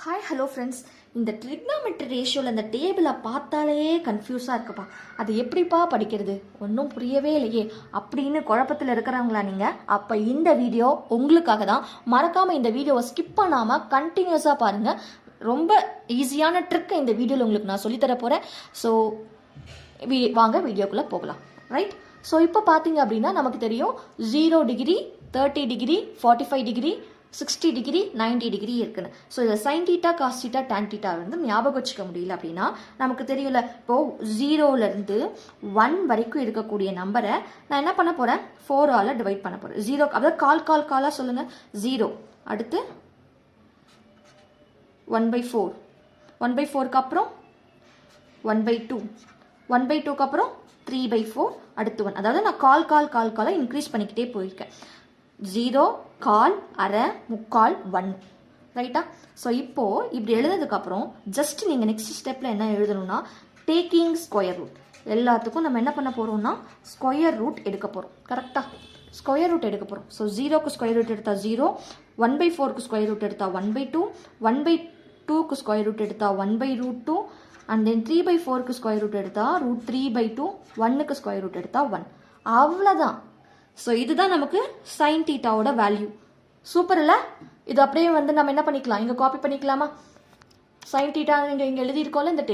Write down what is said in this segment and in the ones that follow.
Hi hello friends, இந்த trigonometry ரேஷியோவில் அந்த டேபிளை பார்த்தாலே கன்ஃபியூஸாக இருக்குப்பா. அது எப்படிப்பா படிக்கிறது, ஒன்றும் புரியவே இல்லையே அப்படின்னு குழப்பத்தில் இருக்கிறவங்களா நீங்கள்? அப்போ இந்த வீடியோ உங்களுக்காக தான். மறக்காமல் இந்த வீடியோவை ஸ்கிப் பண்ணாமல் கண்டினியூஸாக பாருங்கள். ரொம்ப ஈஸியான ட்ரிக்கை இந்த வீடியோவில் உங்களுக்கு நான் சொல்லித்தர போகிறேன். ஸோ வாங்க வீடியோக்குள்ளே போகலாம். ரைட். ஸோ இப்போ பார்த்தீங்க அப்படின்னா நமக்கு தெரியும் 0 degree, 30 degree, 45 degree, 60 degree, 90 degree இருக்குன்னு. ஸோ இதில் sine theta, cos theta, tan theta வந்து ஞாபகம் வச்சுக்க முடியல அப்படின்னா நமக்கு தெரியல. இப்போது 0லேருந்து 1 வரைக்கும் இருக்கக்கூடிய நம்பரை நான் என்ன பண்ண போகிறேன், 4ஆல் டிவைட் பண்ண போகிறேன். 0 அதாவது காலாக சொல்லுங்கள். 0 அடுத்து 1/4, 1/4க்கு அப்புறம் 1/2, 1/2க்கு அப்புறம் 3/4, அடுத்து 1. அதாவது நான் காலை இன்க்ரீஸ் பண்ணிக்கிட்டே போயிருக்கேன். 0, கால், அரை, முக்கால், 1. ரைட்டா? ஸோ இப்போது இப்படி எழுதுனதுக்கப்புறம் ஜஸ்ட் நீங்கள் நெக்ஸ்ட் ஸ்டெப்பில் என்ன எழுதணும்னா டேக்கிங் ஸ்கொயர் ரூட். எல்லாத்துக்கும் நம்ம என்ன பண்ண போகிறோம்னா ஸ்கொயர் ரூட் எடுக்க போகிறோம். கரெக்டாக ஸ்கொயர் ரூட் எடுக்க போகிறோம். ஸோ 0க்கு ஸ்கொயர் ரூட் எடுத்தால் 0, 1/4க்கு ஸ்கொயர் ரூட் எடுத்தால் 1/2, 1/2க்கு ஸ்கொயர் ரூட் எடுத்தால் 1/√2, அண்ட் தென் 3/4க்கு ஸ்கொயர் ரூட் எடுத்தால் √3/2, 1க்கு ஸ்கொயர் ரூட் எடுத்தால் 1. அவ்வளோதான். ஸோ இதுதான் நமக்கு சைன் தீட்டாவோட வேல்யூ. சூப்பர் இல்லை? இது அப்படியே வந்து நம்ம என்ன பண்ணிக்கலாம், இங்கே காப்பி பண்ணிக்கலாமா? சைன் தீட்டா இங்கே எழுதியிருக்கோம்ல இந்த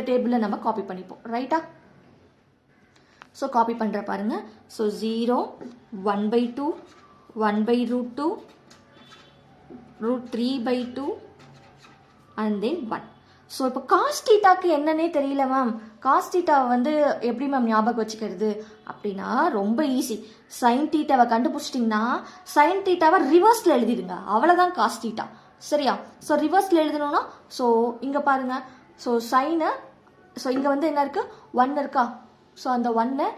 டேபிளில் நம்ம காப்பி பண்ணிப்போம். ரைட்டா? ஸோ காப்பி பண்ணுற பாருங்க. So 0, 1/2, 1/√2, √3/2, and then 1. ஸோ இப்போ காஸ் டீட்டாக்கு என்னன்னே தெரியல மேம், காஸ் டீட்டாவை வந்து எப்படி மேம் ஞாபகம் வச்சுக்கிறது அப்படின்னா ரொம்ப ஈஸி. சைன் டீட்டாவை கண்டுபிடிச்சிட்டிங்கன்னா சைன் டீட்டாவை ரிவர்ஸில் எழுதிடுங்க. அவ்வளோதான் காஸ் டீட்டா. சரியா? ஸோ ரிவர்ஸில் எழுதணும்னா ஸோ இங்கே பாருங்கள். ஸோ சைனு, ஸோ இங்கே வந்து என்ன இருக்குது, 1 இருக்கா? ஸோ அந்த 1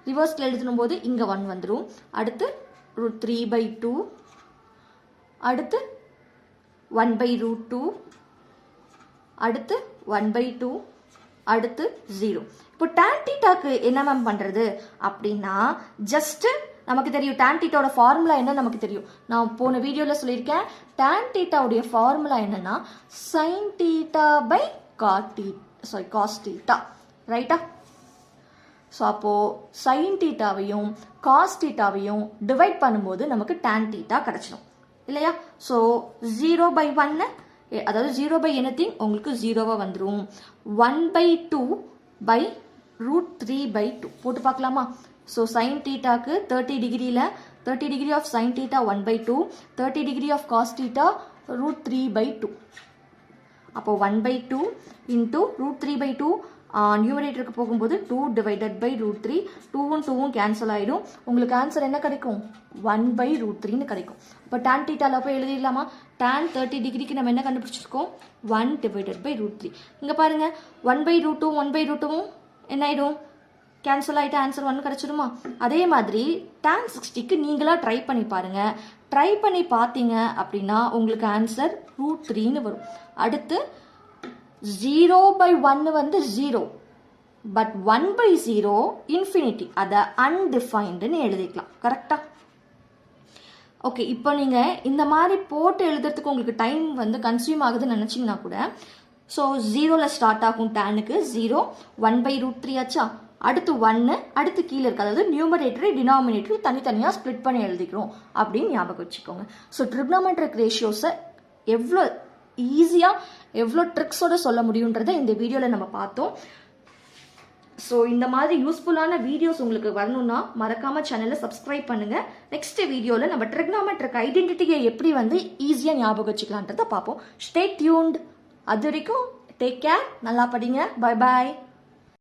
ரிவர்ஸில் எழுதணும் போது இங்கே 1 வந்துடும். அடுத்து √3/2, அடுத்து 1/√2, அடுத்து 1/2, அடுத்து 0. இப்போ tan தீட்டாக்கு என்ன மேம் பண்ணுறது அப்படின்னா ஜஸ்ட்டு நமக்கு தெரியும் tan தீட்டாவோட ஃபார்முலா என்ன நமக்கு தெரியும். நான் போன வீடியோவில் சொல்லியிருக்கேன். tan தீட்டாவுடைய ஃபார்முலா என்னன்னா sine theta by cos theta. ரைட்டா? ஸோ அப்போது சைன் தீட்டாவையும் காஸ் தீட்டாவையும் டிவைட் பண்ணும்போது நமக்கு tan தீட்டா கிடச்சிடும் இல்லையா? ஸோ 0/1, அதாவது 0/anything உங்களுக்கு 0வா வந்துடும். 1/2 by √3/2 போட்டு பார்க்கலாமா? ஸோ சைன் தீட்டாக்கு 30 டிகிரியில் 30 degree of sine theta 1/2, 30 degree of cos theta √3/2. அப்போ 1/2 இன்ட்டு √3/2 நியூமரேட்டருக்கு போகும்போது 2 டிவைடட் பை √3, 2வும் 2வும் கேன்சல் ஆகிடும். உங்களுக்கு ஆன்சர் என்ன கிடைக்கும், 1/√3ன்னு கிடைக்கும். இப்போ tan தீட்டாவில் போய் எழுதிடலாமா? tan 30 டிகிரிக்கு நம்ம என்ன கண்டுபிடிச்சிருக்கோம், 1 டிவைடட் பை √3. இங்கே பாருங்கள் 1/√2, 1/√2வும் என்ன ஆகிடும், கேன்சல் ஆகிட்டு ஆன்சர் 1 கிடச்சிடுமா? அதே மாதிரி tan 60க்கு நீங்களாக ட்ரை பண்ணி பாருங்கள். ட்ரை பண்ணி பார்த்தீங்க அப்படின்னா உங்களுக்கு ஆன்சர் √3ன்னு வரும். அடுத்து 0/1 வந்து 0, பட் 1/0 இன்ஃபினிட்டி, அதை அன்டிஃபைன்டுன்னு எழுதிக்கலாம். கரெக்டா? ஓகே. இப்போ நீங்கள் இந்த மாதிரி போட்டு எழுதுறதுக்கு உங்களுக்கு டைம் வந்து கன்சியூம் ஆகுதுன்னு நினச்சிங்கன்னா கூட, ஸோ 0ல் ஸ்டார்ட் ஆகும் டேனுக்கு 0, 1/√3 ஆச்சா? அடுத்து 1, அடுத்து கீழே இருக்குது. அதாவது நியூமரேட்டரி டினாமினேட்டரி தனித்தனியாக ஸ்ப்ளிட் பண்ணி எழுதிக்கிறோம் அப்படின்னு ஞாபகம் வச்சுக்கோங்க. ஸோ ட்ரிக்னாமெட்ரிக் ரேஷியோஸை எவ்வளோ ஈஸியாக எவ்வளோ ட்ரிக்ஸோட சொல்ல முடியுன்றதை இந்த வீடியோவில் நம்ம பார்த்தோம். ஸோ இந்த மாதிரி யூஸ்ஃபுல்லான வீடியோஸ் உங்களுக்கு வரணும்னா மறக்காமல் சேனலை சப்ஸ்கிரைப் பண்ணுங்கள். நெக்ஸ்ட் வீடியோவில் நம்ம ட்ரிக்னாமெட்ரிக் ஐடென்டிட்டியை எப்படி வந்து ஈஸியாக ஞாபகம் வச்சுக்கலான்றதை பார்ப்போம். Stay tuned. அது வரைக்கும் டேக் கேர், நல்லா படிங்க. Bye bye.